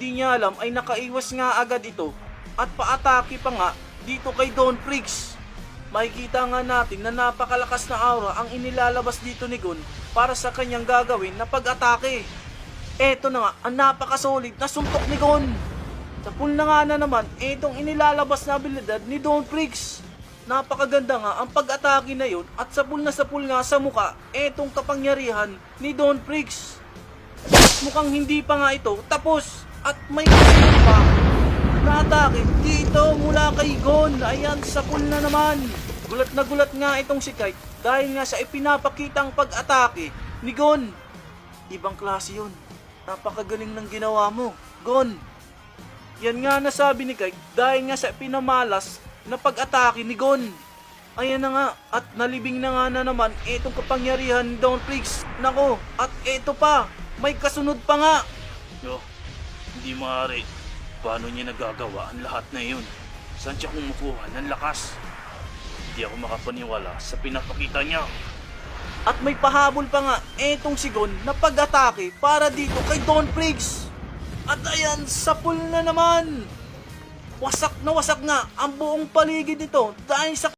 hindi niya alam ay nakaiwas nga agad ito at paatake pa nga dito kay Don Priggs. Makikita nga natin na napakalakas na aura ang inilalabas dito ni Gon para sa kanyang gagawin na pag-atake. Eto na nga ang napakasolid na suntok ni Gon. Sapul na nga na naman etong inilalabas na abilidad ni Don Priggs. Napakaganda nga ang pag-atake na yun at sapul na sapul nga sa muka etong kapangyarihan ni Don Priggs. Mukhang hindi pa nga ito tapos at may kasunod pa na atake dito mula kay Gon. Ayan, sapul na naman. Gulat na gulat nga itong si Kite dahil nga sa ipinapakitang pag-atake ni Gon. Ibang klase yun. Napakagaling ng ginawa mo, Gon. Yan nga nasabi ni Kite dahil nga sa pinamalas na pag-atake ni Gon. Ayan na nga at nalibing na nga na naman itong kapangyarihan ni Don Priggs. Nako, at ito pa, may kasunod pa nga. Yo, hindi maaari. Paano niya nagagawa ang lahat na yun? Saan siya kumukuha ng lakas? Hindi ako makapaniwala sa pinapakita niya. At may pahabol pa nga etong si Gon na pag-atake para dito kay Don Priggs. At ayan, sapul na naman. Wasak na wasak nga ang buong paligid nito dahil sa